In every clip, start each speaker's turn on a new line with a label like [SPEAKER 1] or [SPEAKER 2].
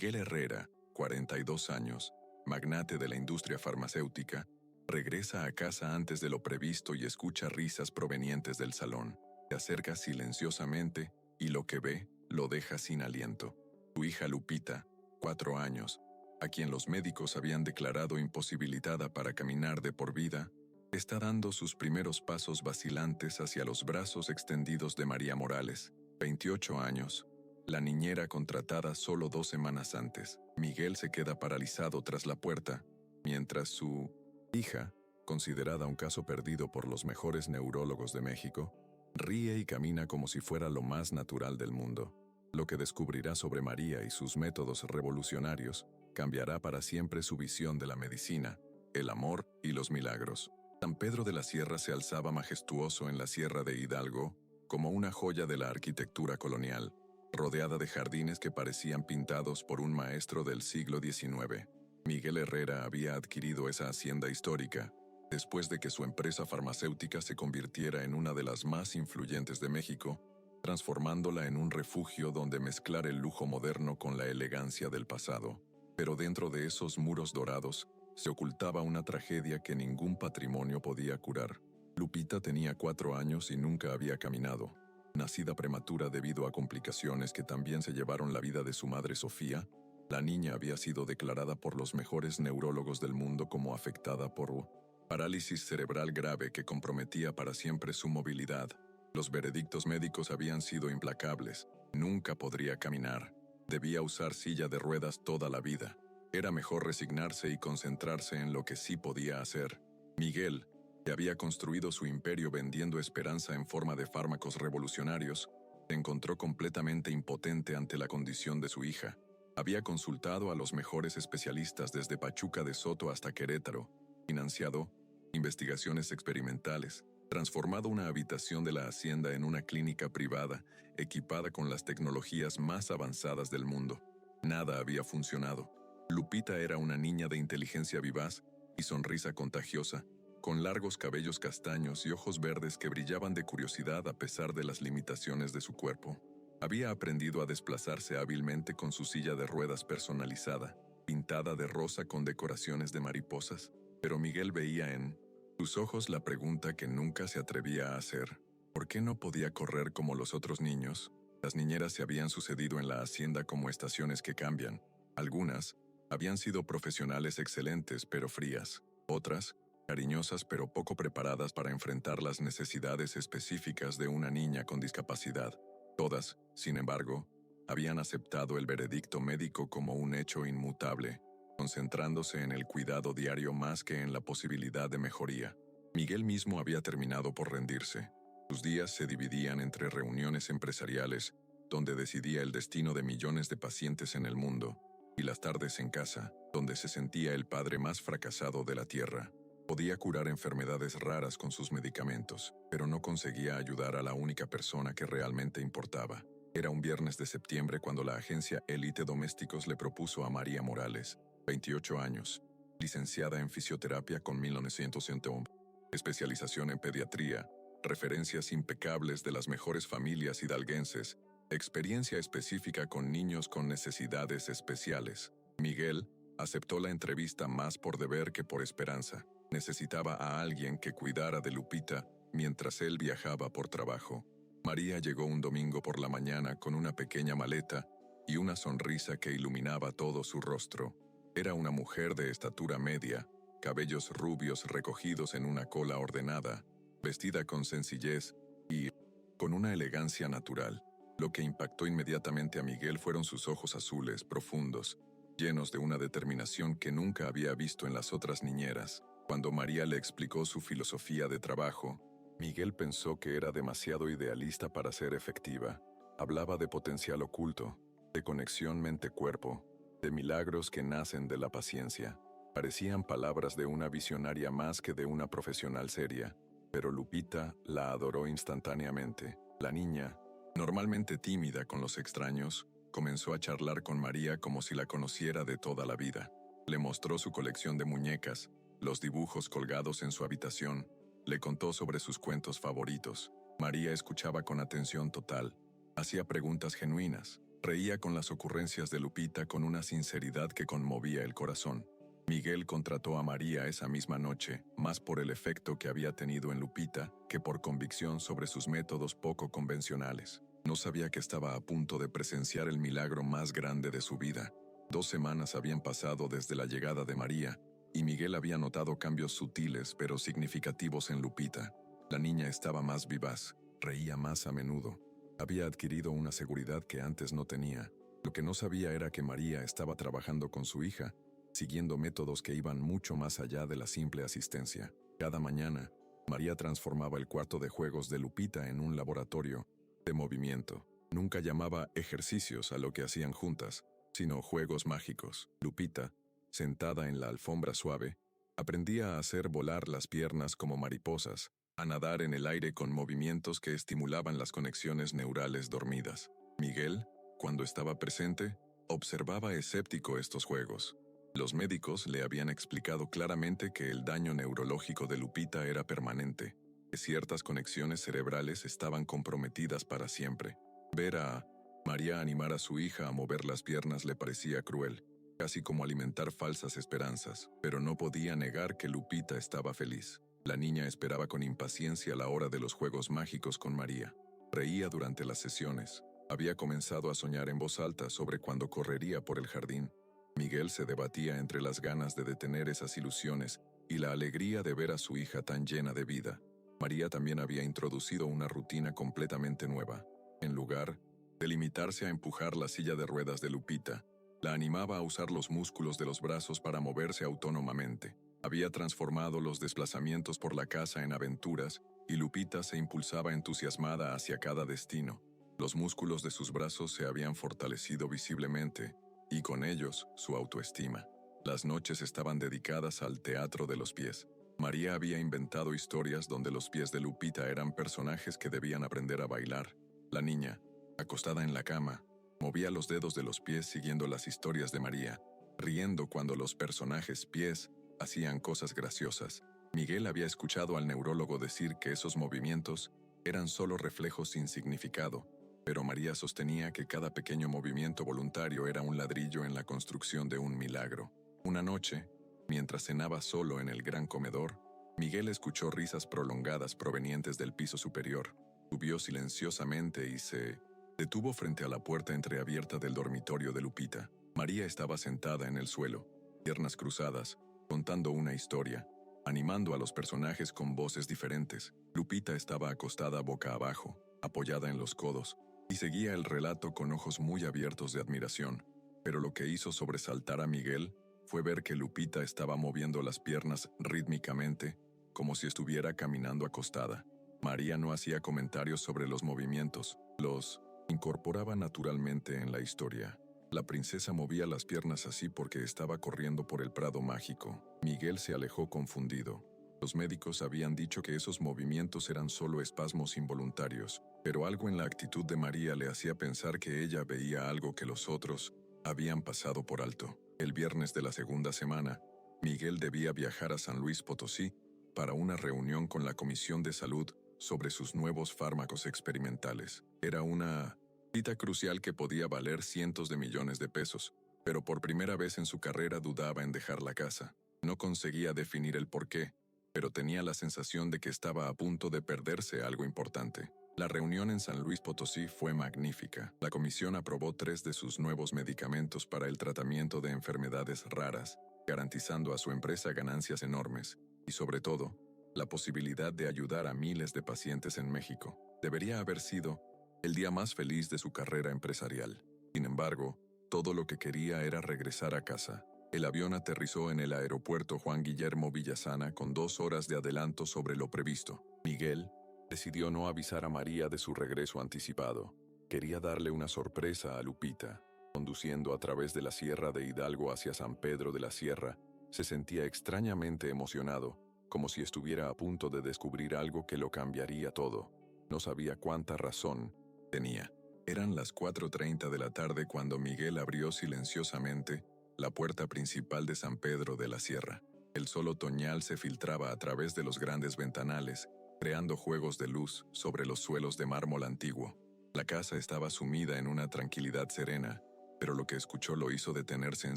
[SPEAKER 1] Miguel Herrera, 42 años, magnate de la industria farmacéutica, regresa a casa antes de lo previsto y escucha risas provenientes del salón. Se acerca silenciosamente y lo que ve lo deja sin aliento. Su hija Lupita, 4 años, a quien los médicos habían declarado imposibilitada para caminar de por vida, está dando sus primeros pasos vacilantes hacia los brazos extendidos de María Morales, 28 años, la niñera contratada solo 2 semanas antes. Miguel se queda paralizado tras la puerta, mientras su hija, considerada un caso perdido por los mejores neurólogos de México, ríe y camina como si fuera lo más natural del mundo. Lo que descubrirá sobre María y sus métodos revolucionarios cambiará para siempre su visión de la medicina, el amor y los milagros. San Pedro de la Sierra se alzaba majestuoso en la Sierra de Hidalgo, como una joya de la arquitectura colonial, rodeada de jardines que parecían pintados por un maestro del siglo XIX. Miguel Herrera había adquirido esa hacienda histórica, después de que su empresa farmacéutica se convirtiera en una de las más influyentes de México, transformándola en un refugio donde mezclar el lujo moderno con la elegancia del pasado. Pero dentro de esos muros dorados, se ocultaba una tragedia que ningún patrimonio podía curar. Lupita tenía 4 años y nunca había caminado. Nacida prematura debido a complicaciones que también se llevaron la vida de su madre Sofía, la niña había sido declarada por los mejores neurólogos del mundo como afectada por parálisis cerebral grave que comprometía para siempre su movilidad. Los veredictos médicos habían sido implacables. Nunca podría caminar. Debía usar silla de ruedas toda la vida. Era mejor resignarse y concentrarse en lo que sí podía hacer. Miguel, que había construido su imperio vendiendo esperanza en forma de fármacos revolucionarios, se encontró completamente impotente ante la condición de su hija. Había consultado a los mejores especialistas desde Pachuca de Soto hasta Querétaro, financiado investigaciones experimentales, transformado una habitación de la hacienda en una clínica privada, equipada con las tecnologías más avanzadas del mundo. Nada había funcionado. Lupita era una niña de inteligencia vivaz y sonrisa contagiosa, con largos cabellos castaños y ojos verdes que brillaban de curiosidad a pesar de las limitaciones de su cuerpo. Había aprendido a desplazarse hábilmente con su silla de ruedas personalizada, pintada de rosa con decoraciones de mariposas, pero Miguel veía en sus ojos la pregunta que nunca se atrevía a hacer. ¿Por qué no podía correr como los otros niños? Las niñeras se habían sucedido en la hacienda como estaciones que cambian. Algunas habían sido profesionales excelentes pero frías. Otras, cariñosas pero poco preparadas para enfrentar las necesidades específicas de una niña con discapacidad. Todas, sin embargo, habían aceptado el veredicto médico como un hecho inmutable, concentrándose en el cuidado diario más que en la posibilidad de mejoría. Miguel mismo había terminado por rendirse. Sus días se dividían entre reuniones empresariales, donde decidía el destino de millones de pacientes en el mundo, y las tardes en casa, donde se sentía el padre más fracasado de la tierra. Podía curar enfermedades raras con sus medicamentos, pero no conseguía ayudar a la única persona que realmente importaba. Era un viernes de septiembre cuando la agencia Elite Domésticos le propuso a María Morales, 28 años, licenciada en fisioterapia con 1901, especialización en pediatría, referencias impecables de las mejores familias hidalguenses, experiencia específica con niños con necesidades especiales. Miguel aceptó la entrevista más por deber que por esperanza. Necesitaba a alguien que cuidara de Lupita mientras él viajaba por trabajo. María llegó un domingo por la mañana con una pequeña maleta y una sonrisa que iluminaba todo su rostro. Era una mujer de estatura media, cabellos rubios recogidos en una cola ordenada, vestida con sencillez y con una elegancia natural. Lo que impactó inmediatamente a Miguel fueron sus ojos azules, profundos, llenos de una determinación que nunca había visto en las otras niñeras. Cuando María le explicó su filosofía de trabajo, Miguel pensó que era demasiado idealista para ser efectiva. Hablaba de potencial oculto, de conexión mente-cuerpo, de milagros que nacen de la paciencia. Parecían palabras de una visionaria más que de una profesional seria, pero Lupita la adoró instantáneamente. La niña, normalmente tímida con los extraños, comenzó a charlar con María como si la conociera de toda la vida. Le mostró su colección de muñecas, los dibujos colgados en su habitación, le contó sobre sus cuentos favoritos. María escuchaba con atención total, hacía preguntas genuinas, Reía con las ocurrencias de Lupita con una sinceridad que conmovía el corazón. Miguel contrató a María esa misma noche, más por el efecto que había tenido en Lupita que por convicción sobre sus métodos poco convencionales. No sabía que estaba a punto de presenciar el milagro más grande de su vida. 2 semanas habían pasado desde la llegada de María, y Miguel había notado cambios sutiles pero significativos en Lupita. La niña estaba más vivaz, reía más a menudo. Había adquirido una seguridad que antes no tenía. Lo que no sabía era que María estaba trabajando con su hija, siguiendo métodos que iban mucho más allá de la simple asistencia. Cada mañana, María transformaba el cuarto de juegos de Lupita en un laboratorio de movimiento. Nunca llamaba ejercicios a lo que hacían juntas, sino juegos mágicos. Lupita, sentada en la alfombra suave, aprendía a hacer volar las piernas como mariposas, a nadar en el aire con movimientos que estimulaban las conexiones neurales dormidas. Miguel, cuando estaba presente, observaba escéptico estos juegos. Los médicos le habían explicado claramente que el daño neurológico de Lupita era permanente, que ciertas conexiones cerebrales estaban comprometidas para siempre. Ver a María animar a su hija a mover las piernas le parecía cruel, casi como alimentar falsas esperanzas, pero no podía negar que Lupita estaba feliz. La niña esperaba con impaciencia la hora de los juegos mágicos con María. Reía durante las sesiones. Había comenzado a soñar en voz alta sobre cuando correría por el jardín. Miguel se debatía entre las ganas de detener esas ilusiones y la alegría de ver a su hija tan llena de vida. María también había introducido una rutina completamente nueva. En lugar de limitarse a empujar la silla de ruedas de Lupita, la animaba a usar los músculos de los brazos para moverse autónomamente. Había transformado los desplazamientos por la casa en aventuras y Lupita se impulsaba entusiasmada hacia cada destino. Los músculos de sus brazos se habían fortalecido visiblemente, y con ellos su autoestima. Las noches estaban dedicadas al teatro de los pies. María había inventado historias donde los pies de Lupita eran personajes que debían aprender a bailar. La niña, acostada en la cama, movía los dedos de los pies siguiendo las historias de María, riendo cuando los personajes pies hacían cosas graciosas. Miguel había escuchado al neurólogo decir que esos movimientos eran solo reflejos sin significado, pero María sostenía que cada pequeño movimiento voluntario era un ladrillo en la construcción de un milagro. Una noche, mientras cenaba solo en el gran comedor, Miguel escuchó risas prolongadas provenientes del piso superior. Subió silenciosamente y se detuvo frente a la puerta entreabierta del dormitorio de Lupita. María estaba sentada en el suelo, piernas cruzadas, contando una historia, animando a los personajes con voces diferentes. Lupita estaba acostada boca abajo, apoyada en los codos, y seguía el relato con ojos muy abiertos de admiración. Pero lo que hizo sobresaltar a Miguel fue ver que Lupita estaba moviendo las piernas rítmicamente, como si estuviera caminando acostada. María no hacía comentarios sobre los movimientos, los incorporaba naturalmente en la historia. La princesa movía las piernas así porque estaba corriendo por el prado mágico. Miguel se alejó confundido. Los médicos habían dicho que esos movimientos eran solo espasmos involuntarios, pero algo en la actitud de María le hacía pensar que ella veía algo que los otros habían pasado por alto. El viernes de la segunda semana, Miguel debía viajar a San Luis Potosí para una reunión con la Comisión de Salud sobre sus nuevos fármacos experimentales. Era una cita crucial que podía valer cientos de millones de pesos, pero por primera vez en su carrera dudaba en dejar la casa. No conseguía definir el porqué, pero tenía la sensación de que estaba a punto de perderse algo importante. La reunión en San Luis Potosí fue magnífica. La comisión aprobó 3 de sus nuevos medicamentos para el tratamiento de enfermedades raras, garantizando a su empresa ganancias enormes y, sobre todo, la posibilidad de ayudar a miles de pacientes en México. Debería haber sido el día más feliz de su carrera empresarial. Sin embargo, todo lo que quería era regresar a casa. El avión aterrizó en el aeropuerto Juan Guillermo Villasana con 2 horas de adelanto sobre lo previsto. Miguel decidió no avisar a María de su regreso anticipado. Quería darle una sorpresa a Lupita. Conduciendo a través de la Sierra de Hidalgo hacia San Pedro de la Sierra, se sentía extrañamente emocionado, como si estuviera a punto de descubrir algo que lo cambiaría todo. No sabía cuánta razón tenía. Eran las 4:30 de la tarde cuando Miguel abrió silenciosamente la puerta principal de San Pedro de la Sierra. El sol otoñal se filtraba a través de los grandes ventanales, creando juegos de luz sobre los suelos de mármol antiguo. La casa estaba sumida en una tranquilidad serena, pero lo que escuchó lo hizo detenerse en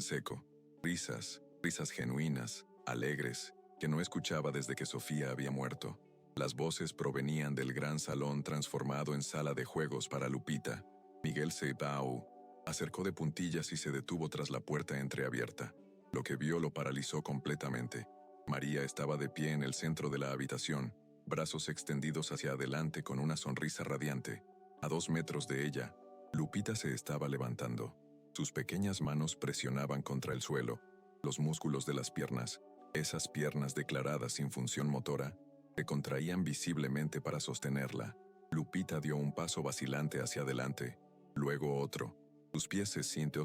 [SPEAKER 1] seco. Risas genuinas, alegres, que no escuchaba desde que Sofía había muerto. Las voces provenían del gran salón transformado en sala de juegos para Lupita. Miguel se acercó de puntillas y se detuvo tras la puerta entreabierta. Lo que vio lo paralizó completamente. María estaba de pie en el centro de la habitación, brazos extendidos hacia adelante con una sonrisa radiante. A 2 metros de ella, Lupita se estaba levantando. Sus pequeñas manos presionaban contra el suelo. Los músculos de las piernas, esas piernas declaradas sin función motora, se contraían visiblemente para sostenerla. Lupita dio un paso vacilante hacia adelante, luego otro. Sus pies se sintió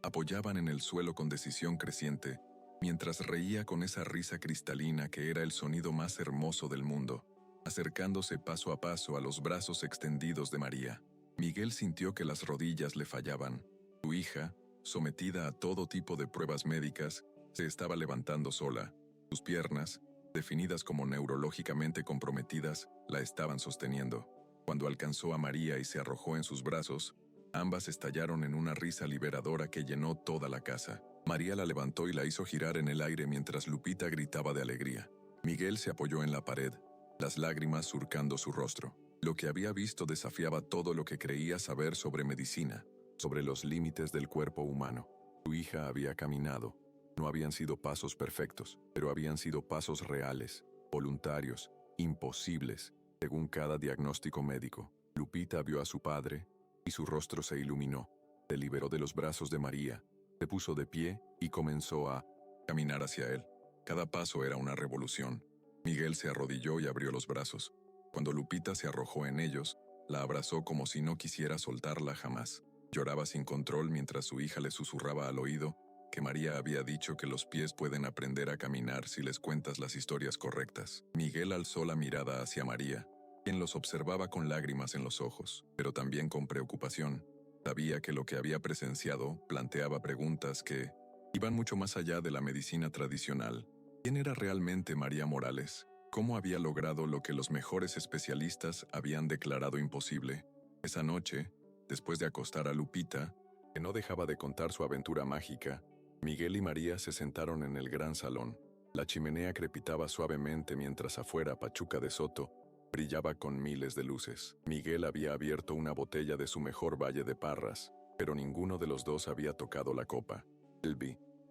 [SPEAKER 1] apoyaban en el suelo con decisión creciente, mientras reía con esa risa cristalina que era el sonido más hermoso del mundo, acercándose paso a paso a los brazos extendidos de María. Miguel sintió que las rodillas le fallaban. Su hija, sometida a todo tipo de pruebas médicas, se estaba levantando sola. Sus piernas, definidas como neurológicamente comprometidas, la estaban sosteniendo. Cuando alcanzó a María y se arrojó en sus brazos, ambas estallaron en una risa liberadora que llenó toda la casa. María la levantó y la hizo girar en el aire mientras Lupita gritaba de alegría. Miguel se apoyó en la pared, las lágrimas surcando su rostro. Lo que había visto desafiaba todo lo que creía saber sobre medicina, sobre los límites del cuerpo humano. Su hija había caminado. No habían sido pasos perfectos, pero habían sido pasos reales, voluntarios, imposibles, según cada diagnóstico médico. Lupita vio a su padre, y su rostro se iluminó. Se liberó de los brazos de María, se puso de pie y comenzó a caminar hacia él. Cada paso era una revolución. Miguel se arrodilló y abrió los brazos. Cuando Lupita se arrojó en ellos, la abrazó como si no quisiera soltarla jamás. Lloraba sin control mientras su hija le susurraba al oído que María había dicho que los pies pueden aprender a caminar si les cuentas las historias correctas. Miguel alzó la mirada hacia María, quien los observaba con lágrimas en los ojos, pero también con preocupación. Sabía que lo que había presenciado planteaba preguntas que iban mucho más allá de la medicina tradicional. ¿Quién era realmente María Morales? ¿Cómo había logrado lo que los mejores especialistas habían declarado imposible? Esa noche, después de acostar a Lupita, que no dejaba de contar su aventura mágica, Miguel y María se sentaron en el gran salón. La chimenea crepitaba suavemente mientras afuera Pachuca de Soto brillaba con miles de luces. Miguel había abierto una botella de su mejor Valle de Parras, pero ninguno de los dos había tocado la copa. El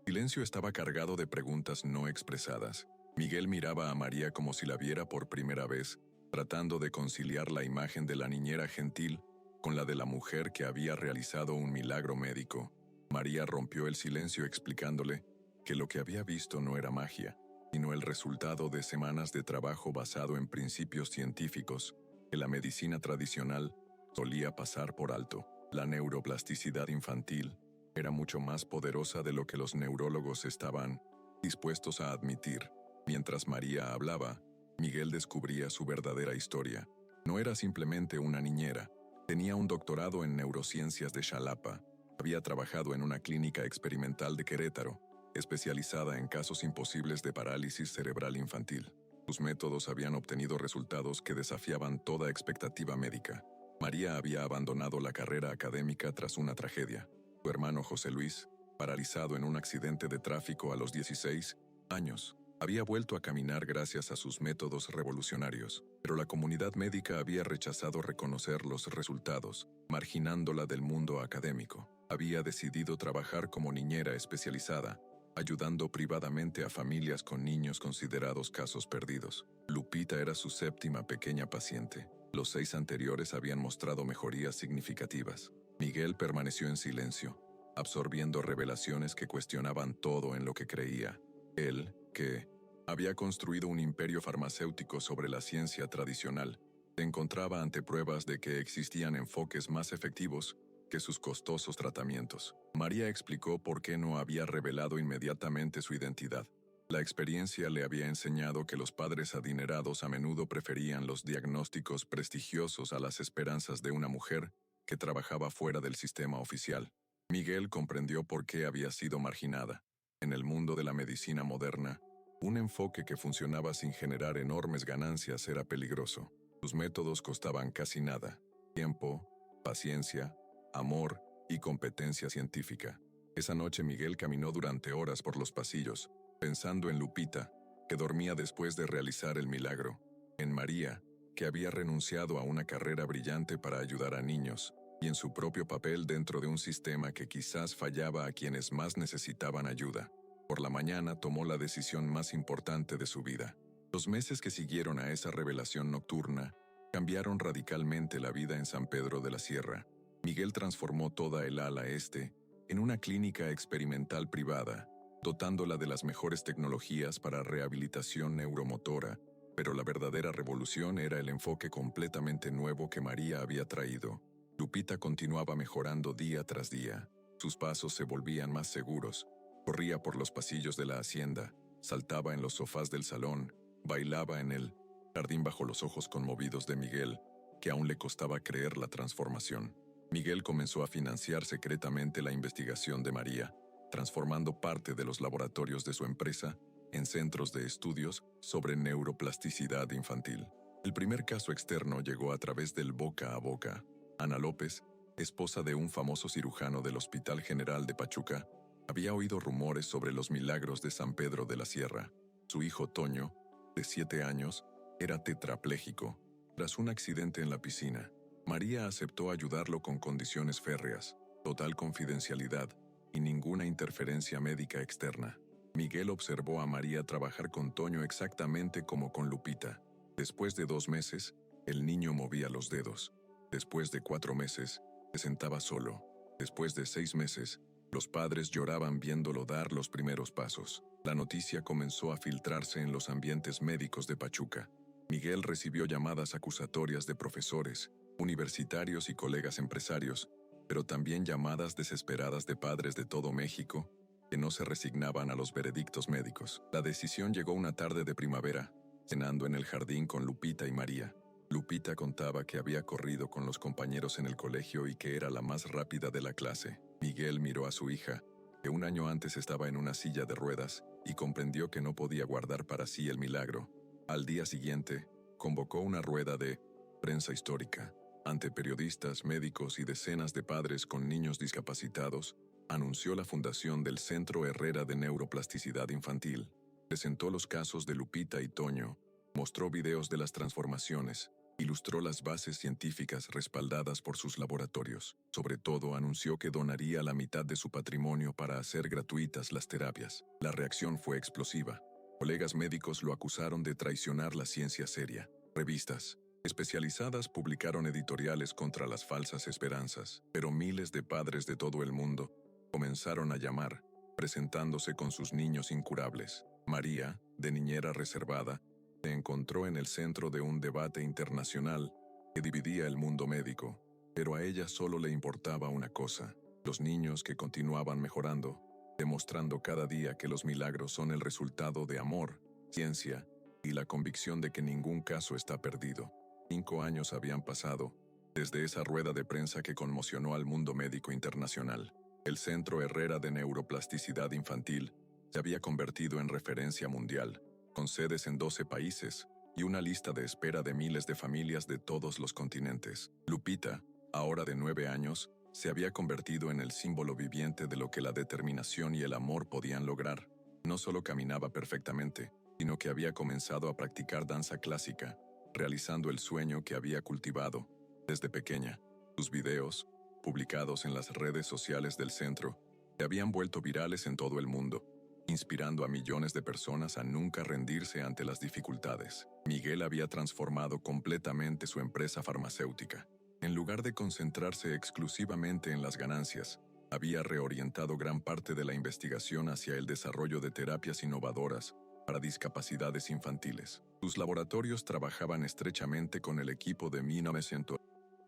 [SPEAKER 1] silencio estaba cargado de preguntas no expresadas. Miguel miraba a María como si la viera por primera vez, tratando de conciliar la imagen de la niñera gentil con la de la mujer que había realizado un milagro médico. María rompió el silencio explicándole que lo que había visto no era magia, sino el resultado de semanas de trabajo basado en principios científicos que la medicina tradicional solía pasar por alto. La neuroplasticidad infantil era mucho más poderosa de lo que los neurólogos estaban dispuestos a admitir. Mientras María hablaba, Miguel descubría su verdadera historia. No era simplemente una niñera. Tenía un doctorado en neurociencias de Xalapa. Había trabajado en una clínica experimental de Querétaro, especializada en casos imposibles de parálisis cerebral infantil. Sus métodos habían obtenido resultados que desafiaban toda expectativa médica. María había abandonado la carrera académica tras una tragedia. Su hermano José Luis, paralizado en un accidente de tráfico a los 16 años, había vuelto a caminar gracias a sus métodos revolucionarios, pero la comunidad médica había rechazado reconocer los resultados, marginándola del mundo académico. Había decidido trabajar como niñera especializada, ayudando privadamente a familias con niños considerados casos perdidos. Lupita era su séptima pequeña paciente. Los 6 anteriores habían mostrado mejorías significativas. Miguel permaneció en silencio, absorbiendo revelaciones que cuestionaban todo en lo que creía. Él, que había construido un imperio farmacéutico sobre la ciencia tradicional, se encontraba ante pruebas de que existían enfoques más efectivos que sus costosos tratamientos. María explicó por qué no había revelado inmediatamente su identidad. La experiencia le había enseñado que los padres adinerados a menudo preferían los diagnósticos prestigiosos a las esperanzas de una mujer que trabajaba fuera del sistema oficial. Miguel comprendió por qué había sido marginada. En el mundo de la medicina moderna, un enfoque que funcionaba sin generar enormes ganancias era peligroso. Sus métodos costaban casi nada, tiempo, paciencia, amor y competencia científica. Esa noche Miguel caminó durante horas por los pasillos, pensando en Lupita, que dormía después de realizar el milagro, en María, que había renunciado a una carrera brillante para ayudar a niños, y en su propio papel dentro de un sistema que quizás fallaba a quienes más necesitaban ayuda. Por la mañana tomó la decisión más importante de su vida. Los meses que siguieron a esa revelación nocturna cambiaron radicalmente la vida en San Pedro de la Sierra. Miguel transformó toda el ala este en una clínica experimental privada, dotándola de las mejores tecnologías para rehabilitación neuromotora, pero la verdadera revolución era el enfoque completamente nuevo que María había traído. Lupita continuaba mejorando día tras día. Sus pasos se volvían más seguros. Corría por los pasillos de la hacienda, saltaba en los sofás del salón, bailaba en el jardín bajo los ojos conmovidos de Miguel, que aún le costaba creer la transformación. Miguel comenzó a financiar secretamente la investigación de María, transformando parte de los laboratorios de su empresa en centros de estudios sobre neuroplasticidad infantil. El primer caso externo llegó a través del boca a boca. Ana López, esposa de un famoso cirujano del Hospital General de Pachuca, había oído rumores sobre los milagros de San Pedro de la Sierra. Su hijo Toño, de 7 años, era tetrapléjico, tras un accidente en la piscina. María aceptó ayudarlo con condiciones férreas, total confidencialidad y ninguna interferencia médica externa. Miguel observó a María trabajar con Toño exactamente como con Lupita. Después de 2 meses, el niño movía los dedos. Después de 4 meses, se sentaba solo. Después de 6 meses, los padres lloraban viéndolo dar los primeros pasos. La noticia comenzó a filtrarse en los ambientes médicos de Pachuca. Miguel recibió llamadas acusatorias de profesores, universitarios y colegas empresarios, pero también llamadas desesperadas de padres de todo México que no se resignaban a los veredictos médicos. La decisión llegó una tarde de primavera, cenando en el jardín con Lupita y María. Lupita contaba que había corrido con los compañeros en el colegio y que era la más rápida de la clase. Miguel miró a su hija, que un año antes estaba en una silla de ruedas, y comprendió que no podía guardar para sí el milagro. Al día siguiente, convocó una rueda de prensa histórica. Ante periodistas, médicos y decenas de padres con niños discapacitados, anunció la fundación del Centro Herrera de Neuroplasticidad Infantil. Presentó los casos de Lupita y Toño, mostró videos de las transformaciones, ilustró las bases científicas respaldadas por sus laboratorios. Sobre todo, anunció que donaría la mitad de su patrimonio para hacer gratuitas las terapias. La reacción fue explosiva. Colegas médicos lo acusaron de traicionar la ciencia seria. Revistas especializadas publicaron editoriales contra las falsas esperanzas, pero miles de padres de todo el mundo comenzaron a llamar, presentándose con sus niños incurables. María, de niñera reservada, se encontró en el centro de un debate internacional que dividía el mundo médico, pero a ella solo le importaba una cosa: los niños que continuaban mejorando, demostrando cada día que los milagros son el resultado de amor, ciencia y la convicción de que ningún caso está perdido. 5 años habían pasado desde esa rueda de prensa que conmocionó al mundo médico internacional. El Centro Herrera de Neuroplasticidad Infantil se había convertido en referencia mundial, con sedes en 12 países y una lista de espera de miles de familias de todos los continentes. Lupita, ahora de 9 años, se había convertido en el símbolo viviente de lo que la determinación y el amor podían lograr. No solo caminaba perfectamente, sino que había comenzado a practicar danza clásica, realizando el sueño que había cultivado desde pequeña. Sus videos, publicados en las redes sociales del centro, se habían vuelto virales en todo el mundo, inspirando a millones de personas a nunca rendirse ante las dificultades. Miguel había transformado completamente su empresa farmacéutica. En lugar de concentrarse exclusivamente en las ganancias, había reorientado gran parte de la investigación hacia el desarrollo de terapias innovadoras para discapacidades infantiles. Sus laboratorios trabajaban estrechamente con el equipo de 1900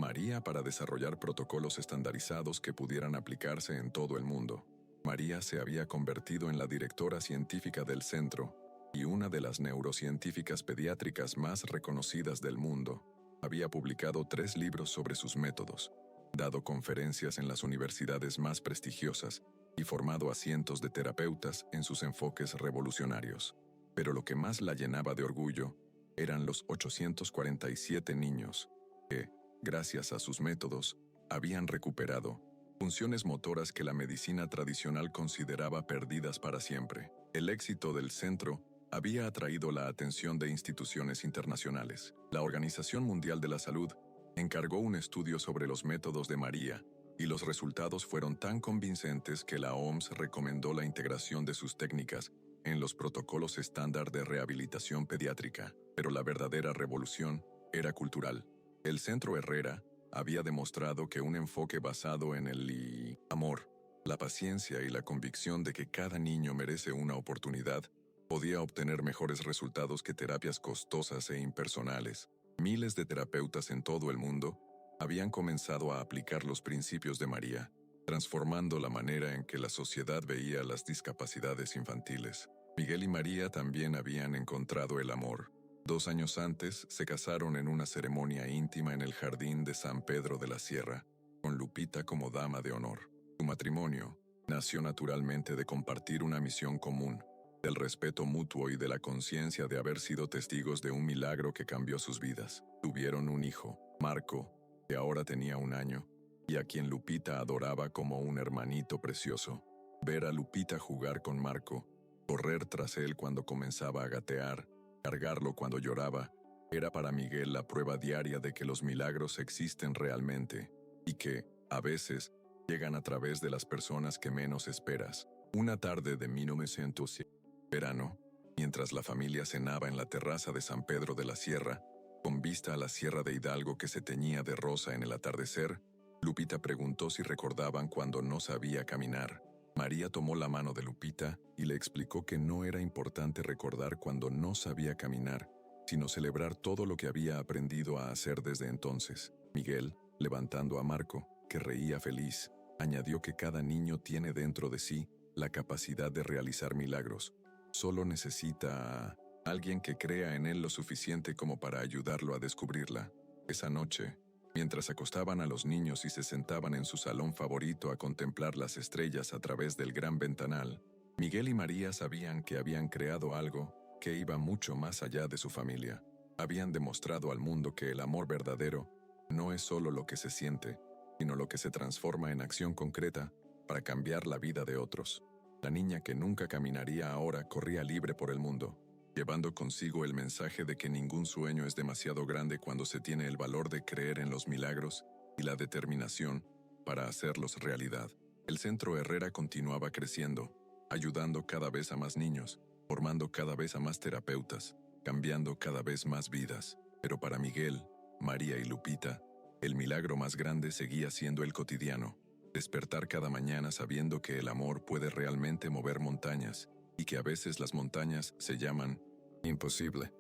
[SPEAKER 1] María para desarrollar protocolos estandarizados que pudieran aplicarse en todo el mundo. María se había convertido en la directora científica del centro y una de las neurocientíficas pediátricas más reconocidas del mundo. Había publicado 3 libros sobre sus métodos, dado conferencias en las universidades más prestigiosas y formado a cientos de terapeutas en sus enfoques revolucionarios. Pero lo que más la llenaba de orgullo eran los 847 niños que, Gracias a sus métodos, habían recuperado funciones motoras que la medicina tradicional consideraba perdidas para siempre. El éxito del centro había atraído la atención de instituciones internacionales. La Organización Mundial de la Salud encargó un estudio sobre los métodos de María, y los resultados fueron tan convincentes que la OMS recomendó la integración de sus técnicas en los protocolos estándar de rehabilitación pediátrica. Pero la verdadera revolución era cultural. El Centro Herrera había demostrado que un enfoque basado en el amor, la paciencia y la convicción de que cada niño merece una oportunidad podía obtener mejores resultados que terapias costosas e impersonales. Miles de terapeutas en todo el mundo habían comenzado a aplicar los principios de María, transformando la manera en que la sociedad veía las discapacidades infantiles. Miguel y María también habían encontrado el amor. 2 años antes se casaron en una ceremonia íntima en el jardín de San Pedro de la Sierra, con Lupita como dama de honor. Su matrimonio nació naturalmente de compartir una misión común, del respeto mutuo y de la conciencia de haber sido testigos de un milagro que cambió sus vidas. Tuvieron un hijo, Marco, que ahora tenía 1 año, y a quien Lupita adoraba como un hermanito precioso. Ver a Lupita jugar con Marco, correr tras él cuando comenzaba a gatear, cargarlo cuando lloraba, era para Miguel la prueba diaria de que los milagros existen realmente, y que, a veces, llegan a través de las personas que menos esperas. Una tarde de 1900, verano, mientras la familia cenaba en la terraza de San Pedro de la Sierra, con vista a la Sierra de Hidalgo que se teñía de rosa en el atardecer, Lupita preguntó si recordaban cuando no sabía caminar. María tomó la mano de Lupita y le explicó que no era importante recordar cuando no sabía caminar, sino celebrar todo lo que había aprendido a hacer desde entonces. Miguel, levantando a Marco, que reía feliz, añadió que cada niño tiene dentro de sí la capacidad de realizar milagros. Solo necesita a alguien que crea en él lo suficiente como para ayudarlo a descubrirla. Esa noche, mientras acostaban a los niños y se sentaban en su salón favorito a contemplar las estrellas a través del gran ventanal, Miguel y María sabían que habían creado algo que iba mucho más allá de su familia. Habían demostrado al mundo que el amor verdadero no es solo lo que se siente, sino lo que se transforma en acción concreta para cambiar la vida de otros. La niña que nunca caminaría ahora corría libre por el mundo, llevando consigo el mensaje de que ningún sueño es demasiado grande cuando se tiene el valor de creer en los milagros y la determinación para hacerlos realidad. El Centro Herrera continuaba creciendo, ayudando cada vez a más niños, formando cada vez a más terapeutas, cambiando cada vez más vidas. Pero para Miguel, María y Lupita, el milagro más grande seguía siendo el cotidiano. Despertar cada mañana sabiendo que el amor puede realmente mover montañas y que a veces las montañas se llaman imposible.